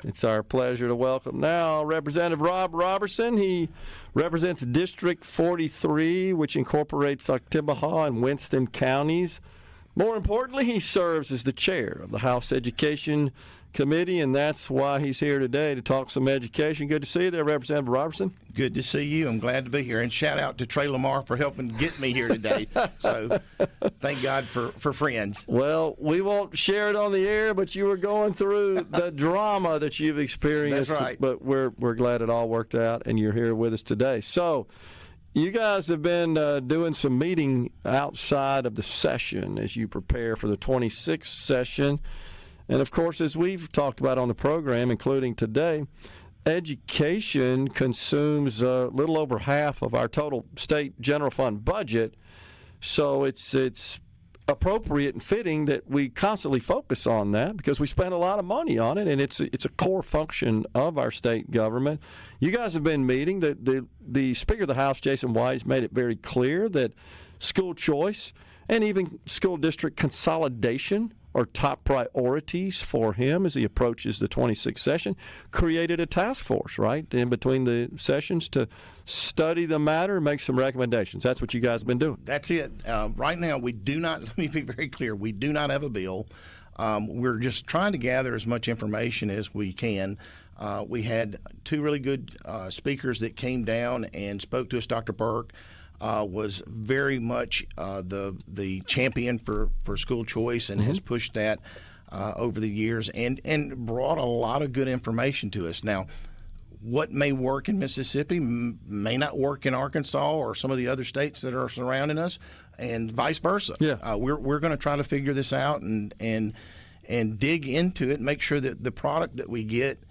It's our pleasure to welcome now Representative Rob Roberson. He represents District 43, which incorporates Oktibbeha and Winston counties. More importantly, he serves as the chair of the House Education Committee, and that's why he's here today to talk some education. Good to see you there, Representative Roberson. Good to see you. I'm glad to be here. And shout out to Trey Lamar for helping get me here today. So thank God for friends. Well, we won't share it on the air, but you were going through the drama that you've experienced. That's right. But we're glad it all worked out, and you're here with us today. So you guys have been doing some meeting outside of the session as you prepare for the 26th session. And, of course, as we've talked about on the program, including today, education consumes a little over half of our total state general fund budget. So it's appropriate and fitting that we constantly focus on that because we spend a lot of money on it, and it's a core function of our state government. You guys have been meeting. The Speaker of the House, Jason White, has made it very clear that school choice and even school district consolidation are top priorities for him as he approaches the 26th session. Created a task force, right, in between the sessions to study the matter and make some recommendations. That's what you guys have been doing. That's it. Right now, we do not, let me be very clear, we do not have a bill. We're just trying to gather as much information as we can. We had two really good speakers that came down and spoke to us. Dr. Burke was very much the champion for school choice and has pushed that over the years and brought a lot of good information to us. Now, what may work in Mississippi may not work in Arkansas or some of the other states that are surrounding us, and vice versa. Yeah. We're going to try to figure this out and dig into it and make sure that the product that we get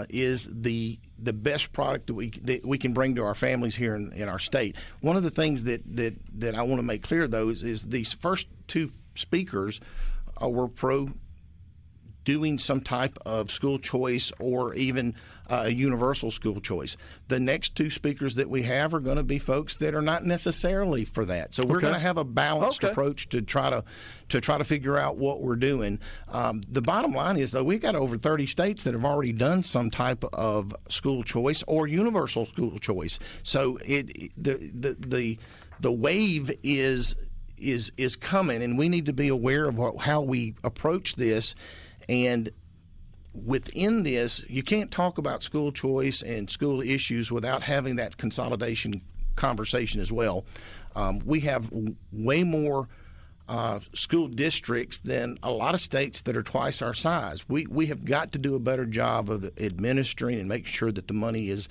is the best product that we can bring to our families here in our state. One of the things that I want to make clear, though, is these first two speakers were pro doing some type of school choice or even a universal school choice. The next two speakers that we have are going to be folks that are not necessarily for that. So we're going to have a balanced approach to try to figure out what we're doing. The bottom line is, though, we've got over 30 states that have already done some type of school choice or universal school choice. So the wave is coming, and we need to be aware of how we approach this. And within this, you can't talk about school choice and school issues without having that consolidation conversation as well. We have way more school districts than a lot of states that are twice our size. We have got to do a better job of administering and making sure that the money is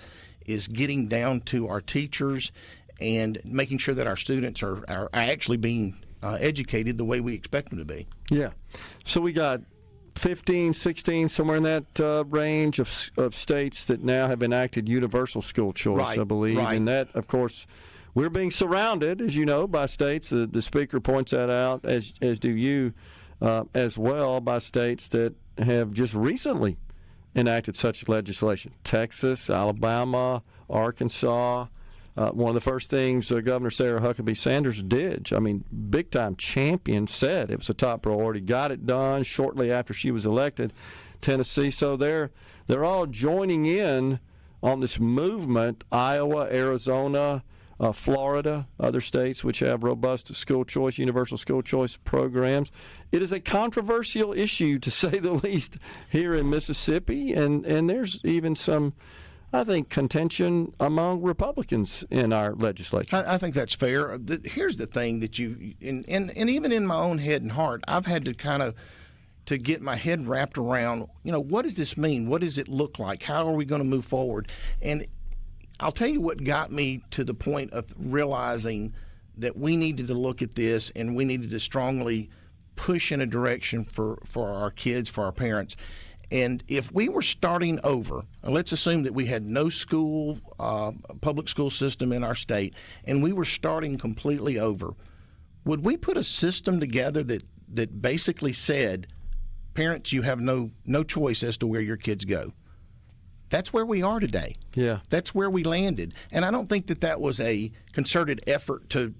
getting down to our teachers and making sure that our students are actually being educated the way we expect them to be. Yeah. So we got 15, 16, somewhere in that range of states that now have enacted universal school choice, I believe. Right. And that, of course, we're being surrounded, as you know, by states. The Speaker points that out, as do you, as well, by states that have just recently enacted such legislation. Texas, Alabama, Arkansas. One of the first things Governor Sarah Huckabee Sanders did, I mean, big-time champion, said it was a top priority, got it done shortly after she was elected, Tennessee. So they're all joining in on this movement, Iowa, Arizona, Florida, other states which have robust school choice, universal school choice programs. It is a controversial issue, to say the least, here in Mississippi, and there's even some, I think, contention among Republicans in our legislature. I think that's fair. Here's the thing that and even in my own head and heart, I've had to kind of to get my head wrapped around, what does this mean? What does it look like? How are we going to move forward? And I'll tell you what got me to the point of realizing that we needed to look at this and we needed to strongly push in a direction for our kids, for our parents. And if we were starting over, let's assume that we had no school, public school system in our state, and we were starting completely over, would we put a system together that basically said, parents, you have no choice as to where your kids go? That's where we are today. Yeah. That's where we landed. And I don't think that was a concerted effort to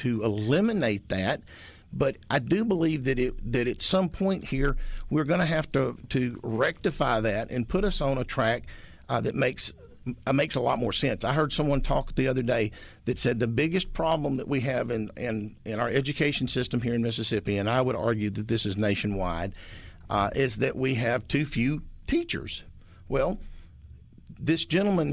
eliminate that, But I do believe that at some point here we're going to have to rectify that and put us on a track that makes a lot more sense. I heard someone talk the other day that said the biggest problem that we have in our education system here in Mississippi, and I would argue that this is nationwide, is that we have too few teachers. Well, this gentleman,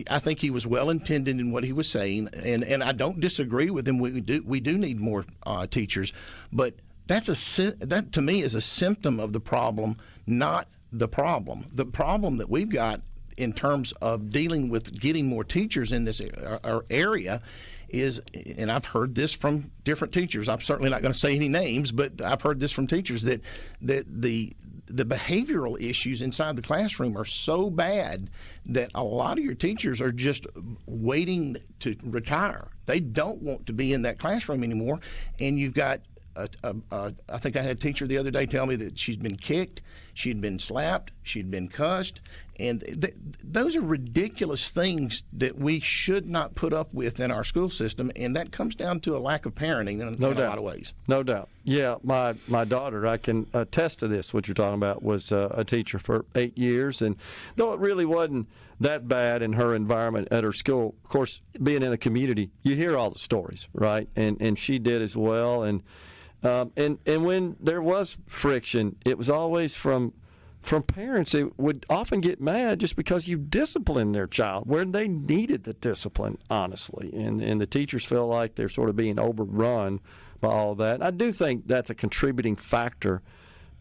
I think he was well intended in what he was saying, and I don't disagree with him. We do need more teachers, but that to me is a symptom of the problem, not the problem. The problem that we've got in terms of dealing with getting more teachers in this area is, and I've heard this from different teachers. I'm certainly not going to say any names, but I've heard this from teachers that the behavioral issues inside the classroom are so bad that a lot of your teachers are just waiting to retire. They don't want to be in that classroom anymore, and you've got I think I had a teacher the other day tell me that she's been kicked, she'd been slapped, she'd been cussed, and those are ridiculous things that we should not put up with in our school system, and that comes down to a lack of parenting in a lot of ways. No doubt. Yeah, my daughter, I can attest to this, what you're talking about, was a teacher for 8 years, and though it really wasn't that bad in her environment at her school, of course, being in a community, you hear all the stories, right? And she did as well, and when there was friction, it was always from parents who would often get mad just because you disciplined their child where they needed the discipline, honestly. And the teachers feel like they're sort of being overrun by all that. And I do think that's a contributing factor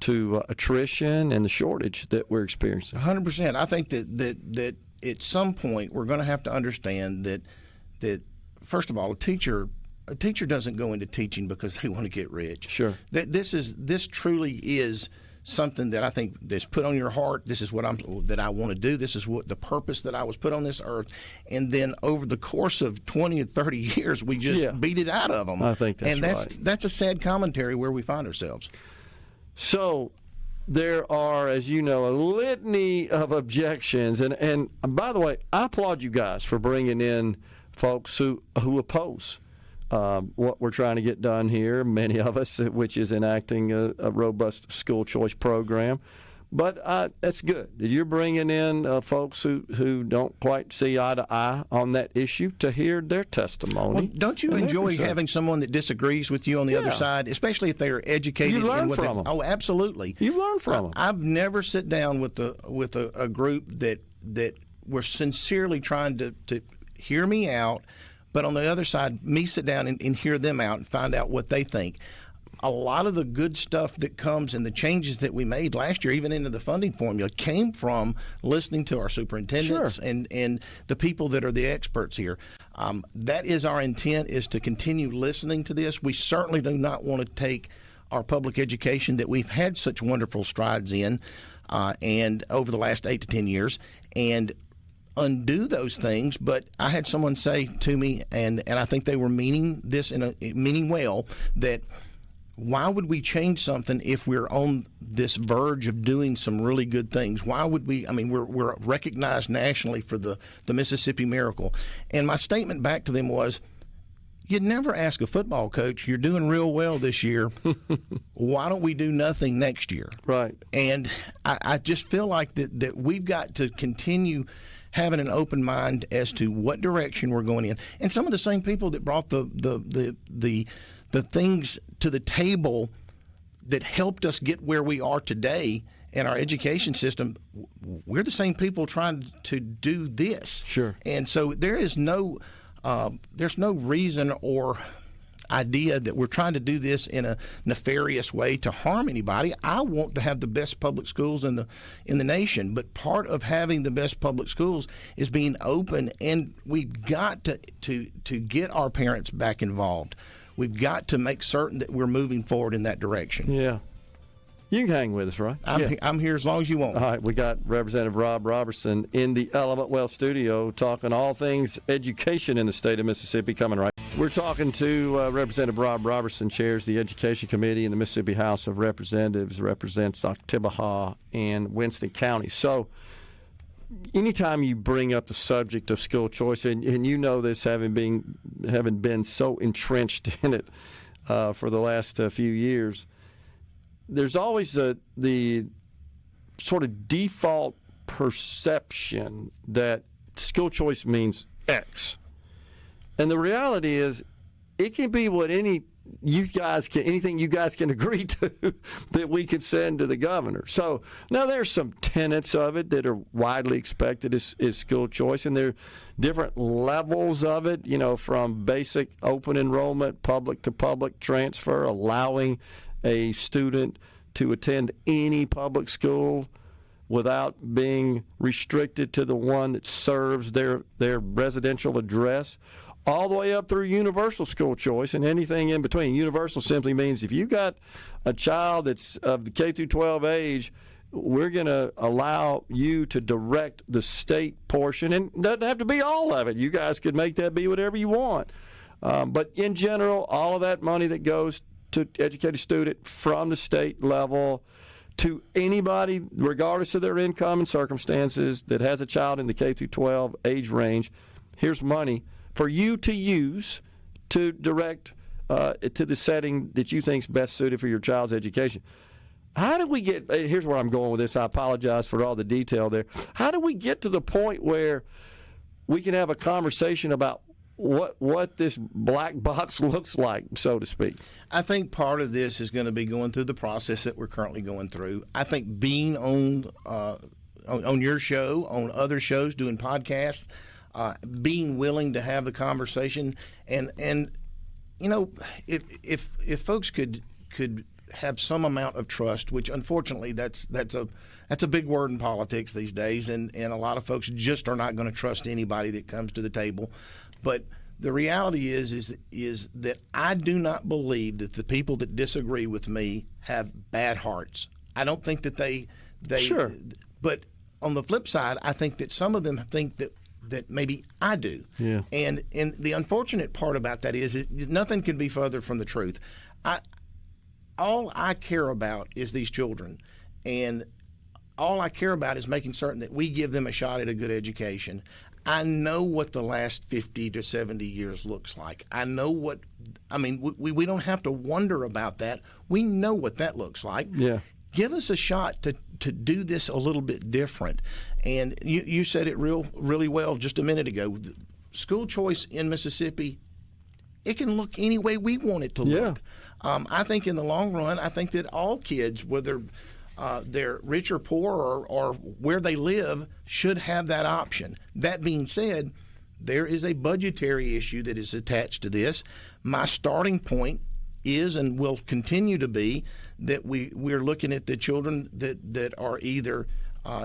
to attrition and the shortage that we're experiencing. 100%. I think that at some point we're going to have to understand that first of all, a teacher doesn't go into teaching because they want to get rich. Sure. This truly is something that I think that's put on your heart. This is what I want to do. This is what the purpose that I was put on this earth. And then over the course of 20 or 30 years, we just beat it out of them. I think that's right. And that's a sad commentary where we find ourselves. So there are, as you know, a litany of objections. And by the way, I applaud you guys for bringing in folks who oppose what we're trying to get done here, many of us, which is enacting a robust school choice program. But that's good. You're bringing in folks who don't quite see eye to eye on that issue to hear their testimony. Well, don't you enjoy having someone that disagrees with you on the other side, especially if they are educated? You learn from them. Oh, absolutely. You learn from them. I've never sit down with a group that were sincerely trying to hear me out, but on the other side, me sit down and hear them out and find out what they think. A lot of the good stuff that comes and the changes that we made last year, even into the funding formula, came from listening to our superintendents and the people that are the experts here. That is our intent, is to continue listening to this. We certainly do not want to take our public education that we've had such wonderful strides in and over the last 8 to 10 years and undo those things. But I had someone say to me, and I think they were meaning this meaning well, that why would we change something if we're on this verge of doing some really good things? Why would we? I mean, we're recognized nationally for the Mississippi Miracle. And my statement back to them was, you'd never ask a football coach, you're doing real well this year, why don't we do nothing next year? Right. And I just feel like that we've got to continue having an open mind as to what direction we're going in. And some of the same people that brought the things to the table that helped us get where we are today in our education system, we're the same people trying to do this. Sure. And so there's no reason or idea that we're trying to do this in a nefarious way to harm anybody. I want to have the best public schools in the nation, but part of having the best public schools is being open, and we've got to get our parents back involved. We've got to make certain that we're moving forward in that direction. Yeah. You can hang with us, right? I'm here as long as you want. All right, we got Representative Rob Roberson in the Element Wealth studio talking all things education in the state of Mississippi coming right. We're talking to Representative Rob Roberson, chairs the Education Committee in the Mississippi House of Representatives, represents Oktibbeha and Winston County. So anytime you bring up the subject of school choice, and you know this having been so entrenched in it for the last few years, there's always the sort of default perception that school choice means X. And the reality is it can be what anything you guys can agree to that we could send to the governor. So now there's some tenets of it that are widely expected as school choice, and there are different levels of it, from basic open enrollment, public to public transfer, allowing a student to attend any public school without being restricted to the one that serves their residential address, all the way up through universal school choice and anything in between. Universal simply means if you got a child that's of the K through 12 age, we're going to allow you to direct the state portion, and it doesn't have to be all of it. You guys could make that be whatever you want. But in general, all of that money that goes to educate a student from the state level to anybody, regardless of their income and circumstances, that has a child in the K through 12 age range, here's money for you to use to direct to the setting that you think is best suited for your child's education. How do we get, here's where I'm going with this, I apologize for all the detail there. How do we get to the point where we can have a conversation about what this black box looks like, so to speak? I think part of this is going to be going through the process that we're currently going through. I think being on your show, on other shows, doing podcasts, being willing to have the conversation, and if folks could have some amount of trust, which unfortunately that's a big word in politics these days, and a lot of folks just are not going to trust anybody that comes to the table. But the reality is that I do not believe that the people that disagree with me have bad hearts. I don't think that they sure. But on the flip side, I think that some of them think that maybe I do. Yeah. And the unfortunate part about that is nothing can be further from the truth. All I care about is these children, and all I care about is making certain that we give them a shot at a good education. I know what the last 50 to 70 years looks like. I know we don't have to wonder about that. We know what that looks like. Yeah. Give us a shot to do this a little bit different. And you said it really well just a minute ago. School choice in Mississippi, it can look any way we want it to look. I think in the long run, I think that all kids, whether they're rich or poor or where they live, should have that option. That being said, there is a budgetary issue that is attached to this. My starting point is and will continue to be that we're looking at the children that are either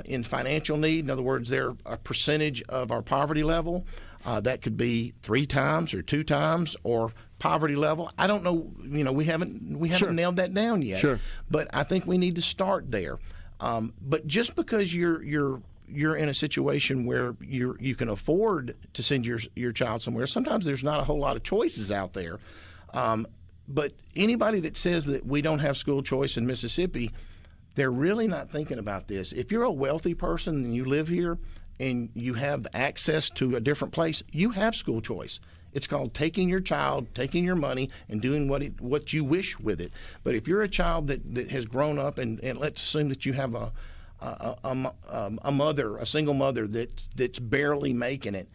in financial need. In other words, they're a percentage of our poverty level. That could be 3 times or 2 times or poverty level. I don't know. We haven't Sure. nailed that down yet. Sure. But I think we need to start there. But just because you're in a situation where you can afford to send your child somewhere, sometimes there's not a whole lot of choices out there. But anybody that says that we don't have school choice in Mississippi, they're really not thinking about this. If you're a wealthy person and you live here and you have access to a different place, you have school choice. It's called taking your child, taking your money, and doing what you wish with it. But if you're a child that has grown up, and let's assume that you have a mother, a single mother that's barely making it,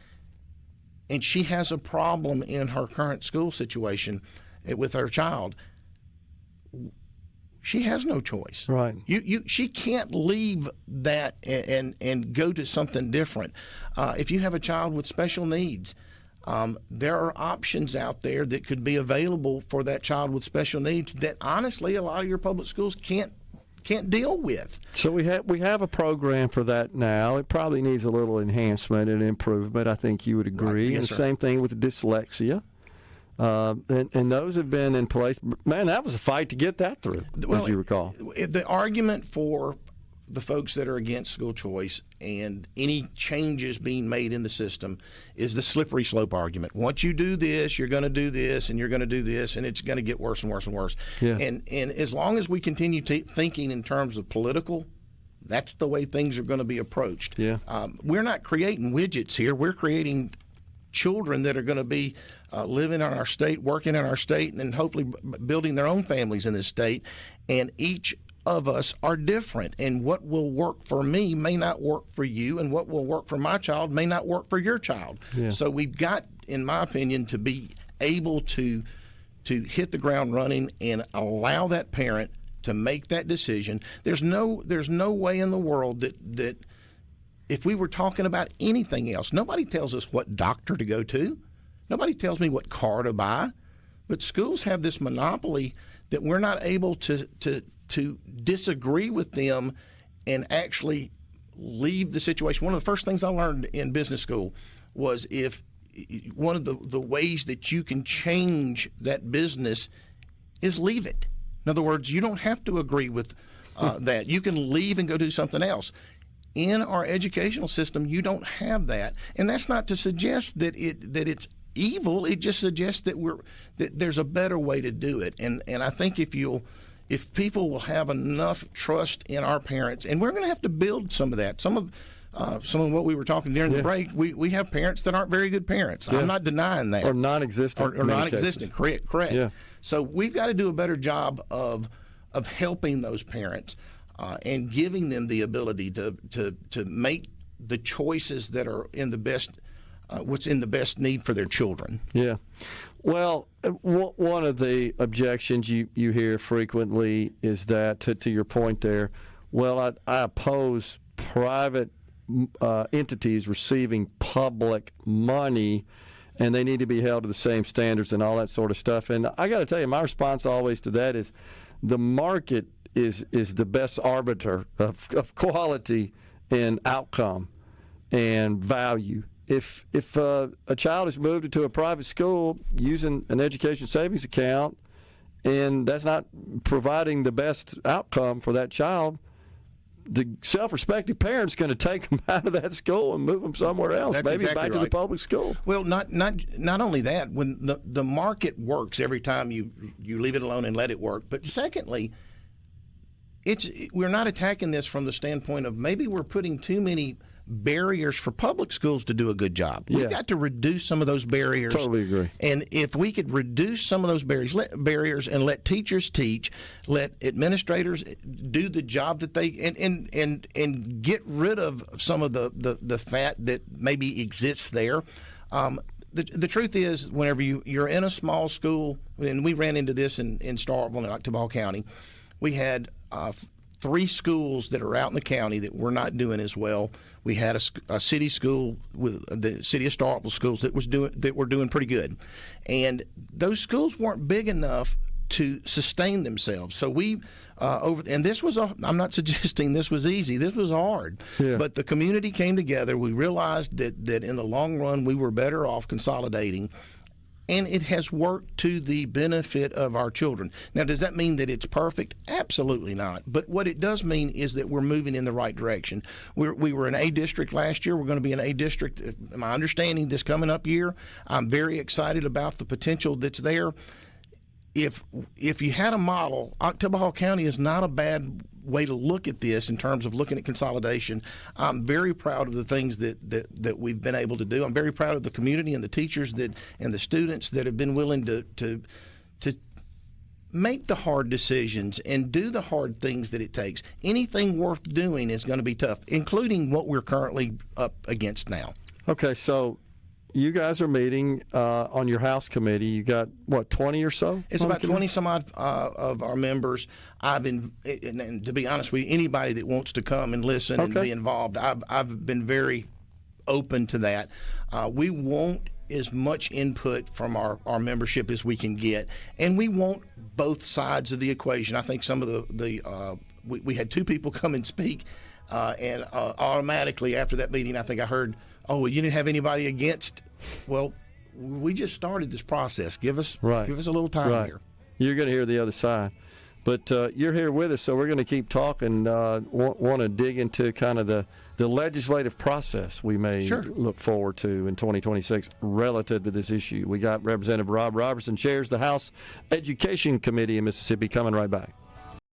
and she has a problem in her current school situation with her child, she has no choice. Right. She can't leave that and go to something different. If you have a child with special needs, there are options out there that could be available for that child with special needs that honestly a lot of your public schools can't deal with. So we have a program for that now. It probably needs a little enhancement and improvement. I think you would agree. Right. Yes, and sir. Same thing with dyslexia. And those have been in place. Man, that was a fight to get that through, as you recall. The argument for the folks that are against school choice and any changes being made in the system is the slippery slope argument. Once you do this, you're going to do this, and you're going to do this, and it's going to get worse and worse and worse. Yeah. And as long as we continue thinking in terms of political, that's the way things are going to be approached. Yeah. We're not creating widgets here. We're creating children that are going to be living in our state, working in our state, and hopefully building their own families in this state. And each of us are different, and what will work for me may not work for you, and what will work for my child may not work for your child. Yeah. So we've got, in my opinion, to be able to hit the ground running and allow that parent to make that decision. There's no way in the world that if we were talking about anything else, nobody tells us what doctor to go to, nobody tells me what car to buy, but schools have this monopoly that we're not able to disagree with them and actually leave the situation. One of the first things I learned in business school was if one of the ways that you can change that business is leave it. In other words, you don't have to agree with that. You can leave and go do something else. In our educational system, you don't have that, and that's not to suggest that it's evil. It just suggests that there's a better way to do it. And I think if people will have enough trust in our parents, and we're going to have to build some of that. Some of what we were talking during the break, we have parents that aren't very good parents. I'm not denying that. Or non-existent. Or non-existent. Correct. Yeah. So we've got to do a better job of helping those parents and giving them the ability to make the choices that are in the best, what's in the best need for their children. Yeah. Well, one of the objections you hear frequently is that, to your point there, well, I oppose private entities receiving public money, and they need to be held to the same standards and all that sort of stuff. And I got to tell you, my response always to that is the market is the best arbiter of quality and outcome and value. If a child is moved into a private school using an education savings account and that's not providing the best outcome for that child, the self-respecting parent's going to take them out of that school and move them somewhere else, That's maybe exactly back to the public school. Well, not only that, when the market works every time you leave it alone and let it work, but secondly, we're not attacking this from the standpoint of maybe we're putting too many barriers for public schools to do a good job. We've got to reduce some of those barriers. Totally agree. And if we could reduce some of those barriers and let teachers teach, let administrators do the job that they and get rid of some of the fat that maybe exists there. The truth is, whenever you're in a small school, and we ran into this in Starkville and Oktibbeha County, we had 3 schools that are out in the county that were not doing as well. We had a city school with the city of Starkville schools that were doing pretty good, and those schools weren't big enough to sustain themselves. So we and this was I'm not suggesting this was easy. This was hard, but the community came together. We realized that in the long run we were better off consolidating. And it has worked to the benefit of our children. Now, does that mean that it's perfect? Absolutely not. But what it does mean is that we're moving in the right direction. We were an A district last year. We're going to be an A district, my understanding, this coming up year. I'm very excited about the potential that's there. If you had a model, Oktibbeha County is not a bad way to look at this in terms of looking at consolidation. I'm very proud of the things that we've been able to do. I'm very proud of the community and the teachers and the students that have been willing to make the hard decisions and do the hard things that it takes. Anything worth doing is going to be tough, including what we're currently up against now. Okay, so you guys are meeting on your House committee. You got, 20 or so? It's about 20 some odd of our members. And to be honest with you, anybody that wants to come and listen and be involved, I've been very open to that. We want as much input from our membership as we can get, and we want both sides of the equation. I think some of we had 2 people come and speak, and automatically after that meeting, I think I heard, "Oh, well, you didn't have anybody against." Well, we just started this process. Give us a little time here. You're going to hear the other side. But you're here with us, so we're going to keep talking. Want to dig into kind of the legislative process we may look forward to in 2026 relative to this issue. We got Representative Rob Roberson, chairs the House Education Committee in Mississippi, coming right back.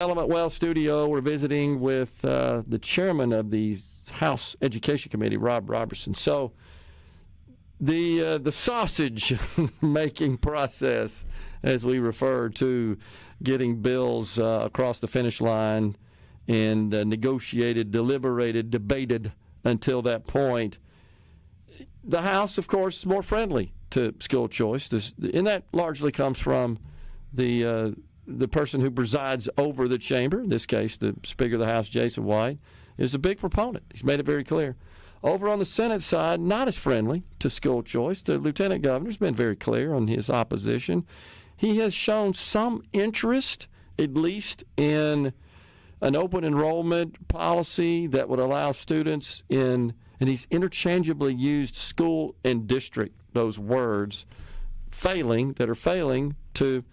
Element Well Studio, we're visiting with the chairman of the House Education Committee, Rob Roberson. So the sausage making process, as we refer to getting bills across the finish line and negotiated, deliberated, debated until that point. The House, of course, is more friendly to school choice, and that largely comes from the person who presides over the chamber. In this case, the Speaker of the House, Jason White, is a big proponent. He's made it very clear. Over on the Senate side, not as friendly to school choice. The Lieutenant Governor's been very clear on his opposition. He has shown some interest, at least, in an open enrollment policy that would allow students in, and he's interchangeably used school and district, those words, that are failing to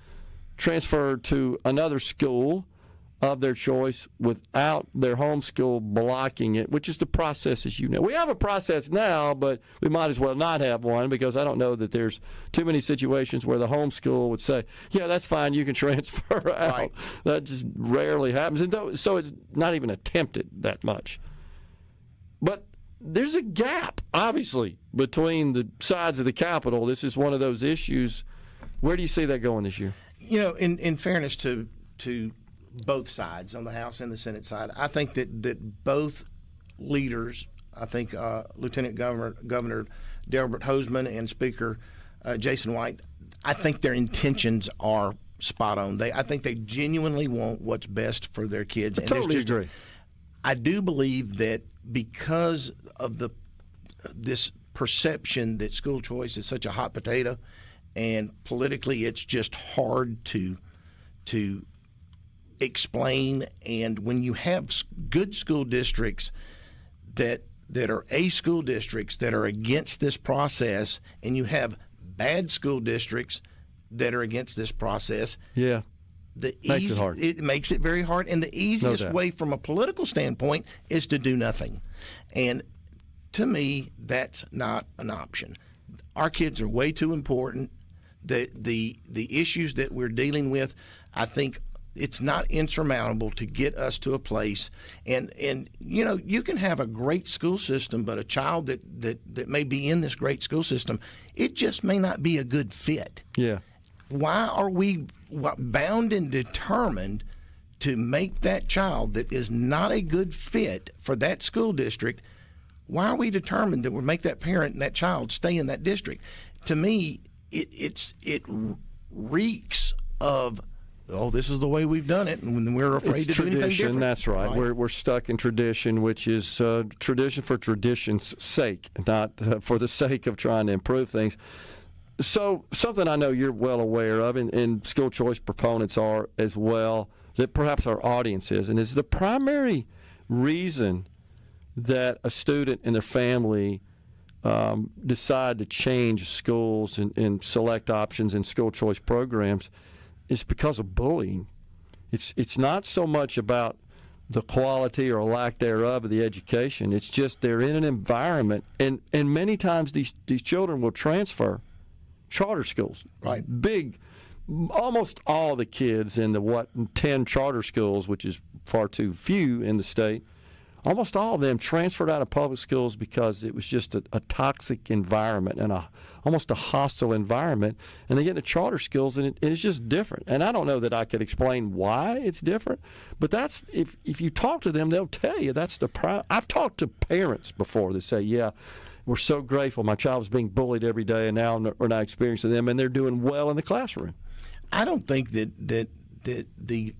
transfer to another school of their choice without their home school blocking it, which is the process, as you know. We have a process now, but we might as well not have one, because I don't know that there's too many situations where the home school would say, yeah, that's fine, you can transfer out. Right. That just rarely happens. And so it's not even attempted that much. But there's a gap, obviously, between the sides of the Capitol. This is one of those issues. Where do you see that going this year? You know, in fairness to both sides, on the House and the Senate side, I think that both leaders, I think Lieutenant Governor Delbert Hosemann and Speaker Jason White, I think their intentions are spot on. I think they genuinely want what's best for their kids. I totally agree. I do believe that because of this perception that school choice is such a hot potato, and politically it's just hard to explain, and when you have good school districts that are A school districts that are against this process, and you have bad school districts that are against this process, it makes it very hard. And the easiest way from a political standpoint is to do nothing. And to me, that's not an option. Our kids are way too important. The issues that we're dealing with, I think it's not insurmountable to get us to a place. And you know, you can have a great school system, but a child that may be in this great school system, it just may not be a good fit. Yeah. Why are we bound and determined to make that child that is not a good fit for that school district? Why are we determined that we'll make that parent and that child stay in that district? To me, it reeks of, oh, this is the way we've done it, and when we're afraid to do anything different. That's right. We're stuck in tradition, which is tradition for tradition's sake, not for the sake of trying to improve things. So something I know you're well aware of, and school choice proponents are as well, that perhaps our audience is, and is the primary reason that a student and their family decide to change schools and select options in school choice programs is because of bullying. It's not so much about the quality or lack thereof of the education. It's just they're in an environment, and many times these children will transfer charter schools. Right. Big, almost all the kids in the 10 charter schools, which is far too few in the state, almost all of them transferred out of public schools because it was just a toxic environment and almost a hostile environment. And they get into charter schools, and it's just different. And I don't know that I could explain why it's different, but that's if you talk to them, they'll tell you that's I've talked to parents before that say, yeah, we're so grateful. My child was being bullied every day, and now we're not experiencing them, and they're doing well in the classroom. I don't think that the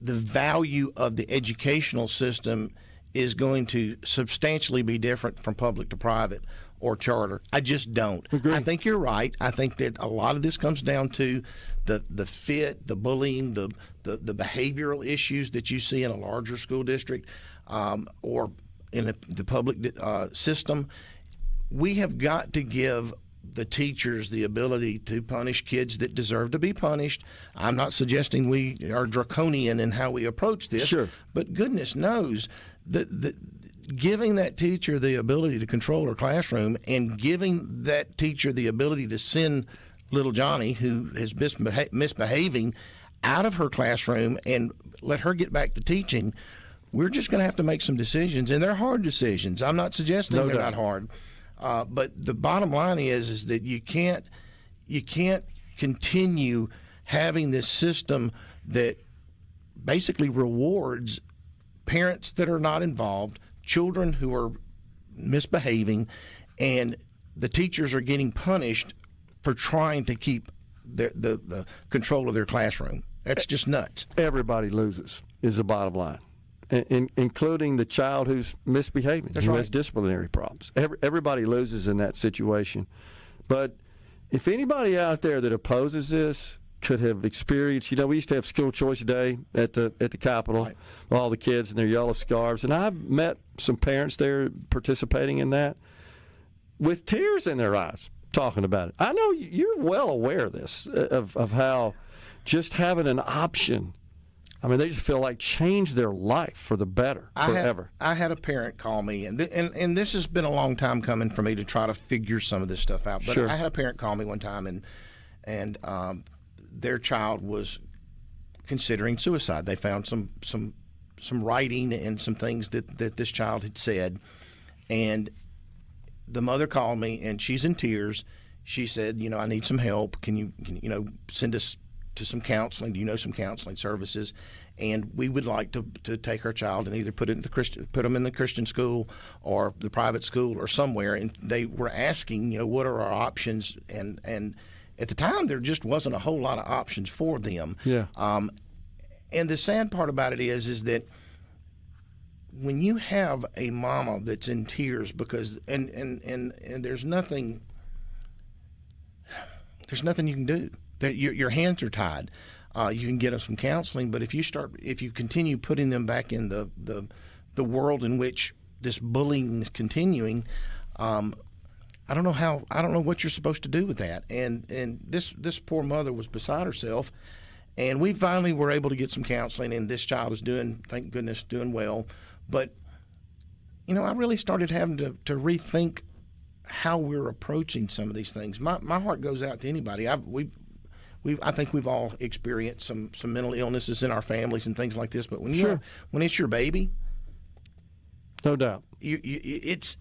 value of the educational system is going to substantially be different from public to private or charter. I just don't. Agreed. I think you're right. I think that a lot of this comes down to the fit, the bullying, the behavioral issues that you see in a larger school district or in the public system. We have got to give the teachers the ability to punish kids that deserve to be punished. I'm not suggesting we are draconian in how we approach this, sure, but goodness knows that giving that teacher the ability to control her classroom and giving that teacher the ability to send little Johnny, who is misbehaving, out of her classroom and let her get back to teaching, we're just going to have to make some decisions, and they're hard decisions. I'm not suggesting they're not hard. But the bottom line is that you can't continue having this system that basically rewards parents that are not involved, children who are misbehaving, and the teachers are getting punished for trying to keep the control of their classroom. That's just nuts. Everybody loses is the bottom line, including the child who's misbehaving, who has disciplinary problems. Everybody loses in that situation. But if anybody out there that opposes this could have experienced, we used to have school choice day at the Capitol, right, all the kids in their yellow scarves, and I've met some parents there participating in that with tears in their eyes talking about it. I know you're well aware of this, of how just having an option, they just feel like changed their life for the better forever. I had a parent call me, and this has been a long time coming for me to try to figure some of this stuff out. But sure. I had a parent call me one time, and their child was considering suicide. They found some writing and some things that this child had said, and the mother called me, and she's in tears. She said, I need some help. Can you send us to some counseling? Do you know some counseling services? And we would like to take our child and either put them in the Christian school or the private school or somewhere. And they were asking, what are our options? And at the time, there just wasn't a whole lot of options for them. Yeah. And the sad part about it is that when you have a mama that's in tears because and there's nothing you can do. Your hands are tied. You can get them some counseling, but if you continue putting them back in the world in which this bullying is continuing, I don't know what you're supposed to do with that. And this poor mother was beside herself, and we finally were able to get some counseling, and this child is thank goodness, doing well. But I really started having to rethink how we're approaching some of these things. My heart goes out to anybody. I think we've all experienced some mental illnesses in our families and things like this. But when when it's your baby, no doubt, it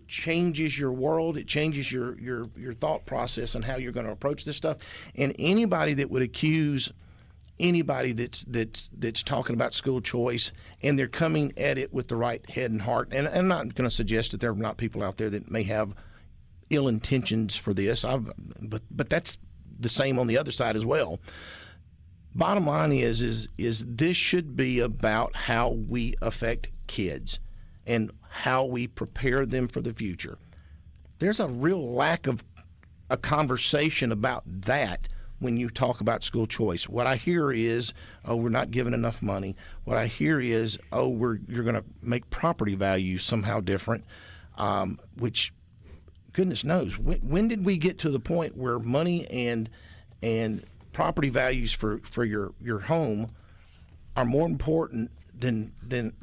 changes your world. It changes your thought process on how you're going to approach this stuff. And anybody that would accuse anybody that's talking about school choice, and they're coming at it with the right head and heart. And I'm not going to suggest that there are not people out there that may have ill intentions for this. But that's the same on the other side as well. Bottom line is this should be about how we affect kids and how we prepare them for the future. There's a real lack of a conversation about that when you talk about school choice. What I hear is, we're not giving enough money. What I hear is, you're going to make property values somehow different, which goodness knows. When did we get to the point where money and property values for your home are more important than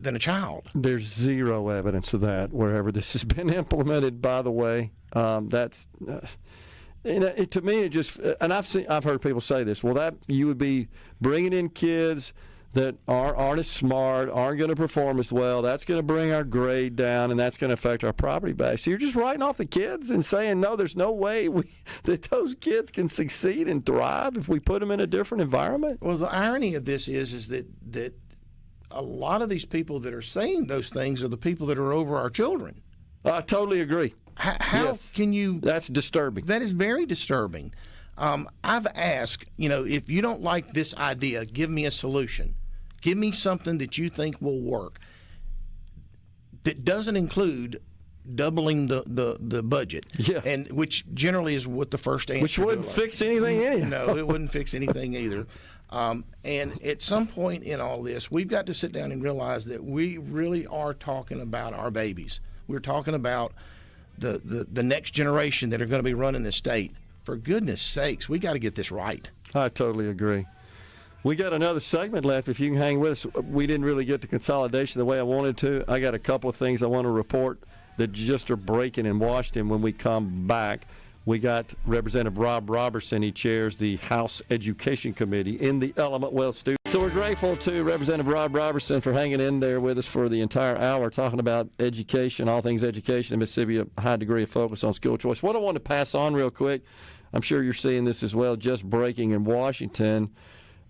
a child? There's zero evidence of that wherever this has been implemented, by the way. That's to me, it just, and I've heard people say this. Well, that you would be bringing in kids that aren't as smart, aren't going to perform as well. That's going to bring our grade down, and that's going to affect our property value. So you're just writing off the kids and saying, no, there's no way that those kids can succeed and thrive if we put them in a different environment. Well, the irony of this is that a lot of these people that are saying those things are the people that are over our children. I totally agree. How can you? That's disturbing. That is very disturbing. I've asked, if you don't like this idea, give me a solution. Give me something that you think will work. That doesn't include doubling the budget, and which generally is what the first answer. Which wouldn't fix anything anyhow. No, it wouldn't fix anything either. And at some point in all this, we've got to sit down and realize that we really are talking about our babies. We're talking about the next generation that are going to be running the state. For goodness sakes, we got to get this right. I totally agree. We got another segment left. If you can hang with us, we didn't really get to consolidation the way I wanted to. I got a couple of things I want to report that just are breaking in Washington when we come back. We got Representative Roberson. He chairs the House Education Committee in the Element Wealth Studio. So we're grateful to Representative Rob Roberson for hanging in there with us for the entire hour, talking about education, all things education in Mississippi, a high degree of focus on school choice. What I want to pass on real quick, I'm sure you're seeing this as well, just breaking in Washington,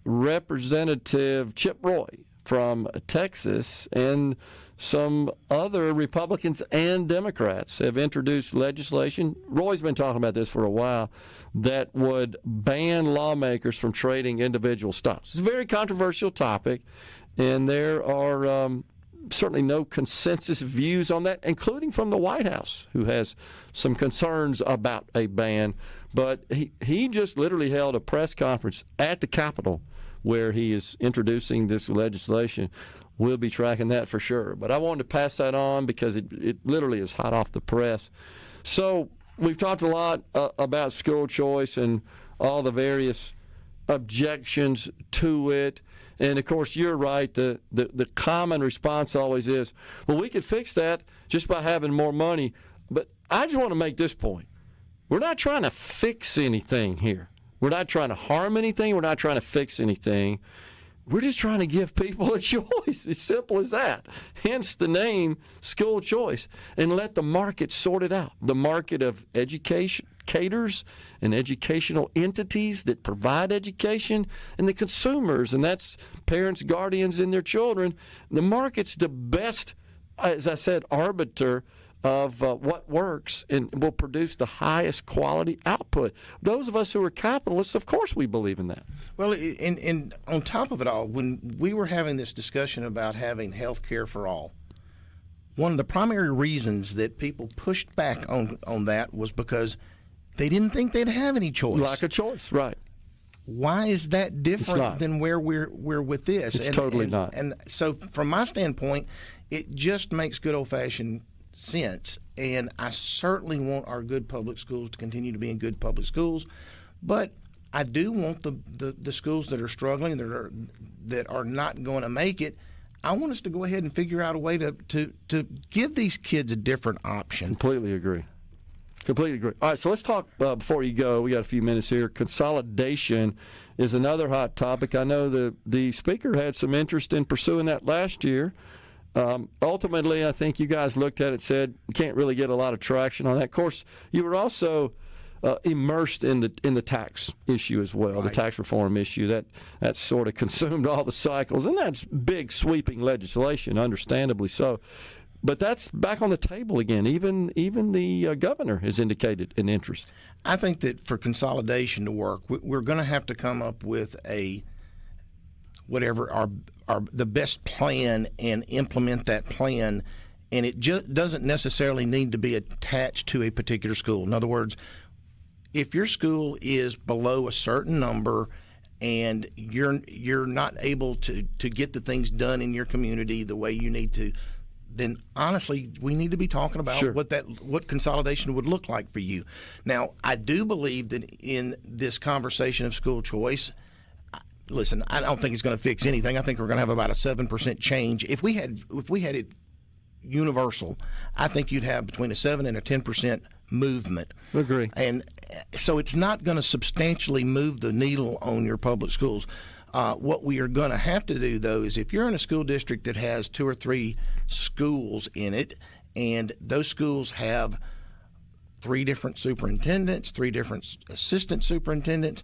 Representative Chip Roy from Texas and some other Republicans and Democrats have introduced legislation. Roy's been talking about this for a while, that would ban lawmakers from trading individual stocks. It's a very controversial topic, and there are certainly no consensus views on that, including from the White House, who has some concerns about a ban. But he just literally held a press conference at the Capitol where he is introducing this legislation. We'll be tracking that for sure. But I wanted to pass that on because it literally is hot off the press. So we've talked a lot about school choice and all the various objections to it. And, of course, you're right. The common response always is, well, we could fix that just by having more money. But I just want to make this point. We're not trying to fix anything here. We're not trying to harm anything. We're not trying to fix anything. We're just trying to give people a choice. As simple as that. Hence the name school choice. And let the market sort it out. The market of educators and educational entities that provide education and the consumers. And that's parents, guardians, and their children. The market's the best, as I said, arbiter of what works and will produce the highest quality output. Those of us who are capitalists, of course we believe in that. Well, and on top of it all, when we were having this discussion about having health care for all, one of the primary reasons that people pushed back on that was because they didn't think they'd have any choice. Lack of choice, right. Why is that different than where we're with this? It's totally not. And so from my standpoint, it just makes good old-fashioned sense, and I certainly want our good public schools to continue to be in good public schools, but I do want the schools that are struggling, that are not going to make it. I want us to go ahead and figure out a way to give these kids a different option. Completely agree. All right, so let's talk before you go. We got a few minutes here. Consolidation is another hot topic. I know the speaker had some interest in pursuing that last year. Ultimately, I think you guys looked at it, said you can't really get a lot of traction on that. Of course, you were also immersed in the tax issue as well, right. The tax reform issue that sort of consumed all the cycles, and that's big sweeping legislation, understandably so. But that's back on the table again. Even the governor has indicated an interest. I think that for consolidation to work, we're going to have to come up with the best plan and implement that plan, and it just doesn't necessarily need to be attached to a particular school. In other words, if your school is below a certain number and you're not able to get the things done in your community the way you need to, then honestly, we need to be talking about sure. what consolidation would look like for you. Now, I do believe that in this conversation of school choice, listen, I don't think it's going to fix anything. I think we're going to have about a 7% change. If we had it universal, I think you'd have between a 7 and a 10% movement. Agree. And so it's not going to substantially move the needle on your public schools. What we are going to have to do, though, is if you're in a school district that has 2 or 3 schools in it, and those schools have 3 different superintendents, 3 different assistant superintendents,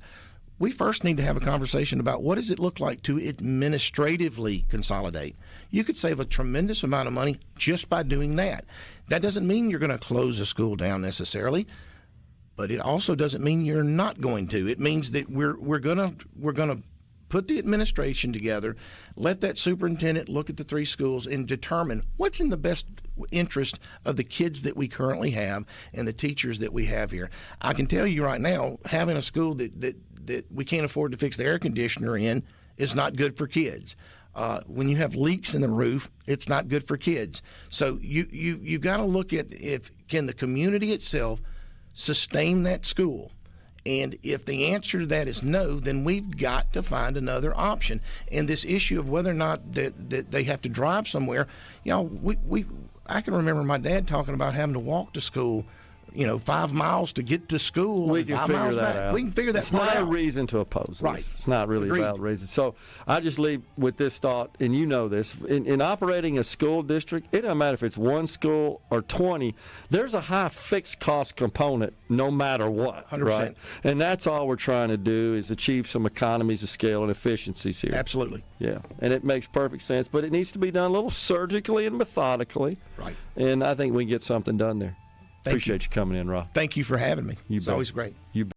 we first need to have a conversation about what does it look like to administratively consolidate. You could save a tremendous amount of money just by doing that. That doesn't mean you're going to close a school down necessarily, but it also doesn't mean you're not going to. It means that we're going to put the administration together, let that superintendent look at the 3 schools and determine what's in the best interest of the kids that we currently have and the teachers that we have here. I can tell you right now, having a school that we can't afford to fix the air conditioner in is not good for kids. When you have leaks in the roof, it's not good for kids. So you've got to look at can the community itself sustain that school. And if the answer to that is no, then we've got to find another option. And this issue of whether or not that they have to drive somewhere, I can remember my dad talking about having to walk to school 5 miles to get to school. We can 5 figure miles that back. out. We can figure that It's not out. a reason to oppose Right. this. It's not really Agreed. a valid reason. So I just leave with this thought, and you know this. In operating a school district, it doesn't matter if it's one school or 20. There's a high fixed cost component no matter what. 100%. Right? And that's all we're trying to do is achieve some economies of scale and efficiencies here. Absolutely. Yeah, and it makes perfect sense, but it needs to be done a little surgically and methodically. Right. And I think we can get something done there. Appreciate you coming in, Rob. Thank you for having me. It's bet. always great. You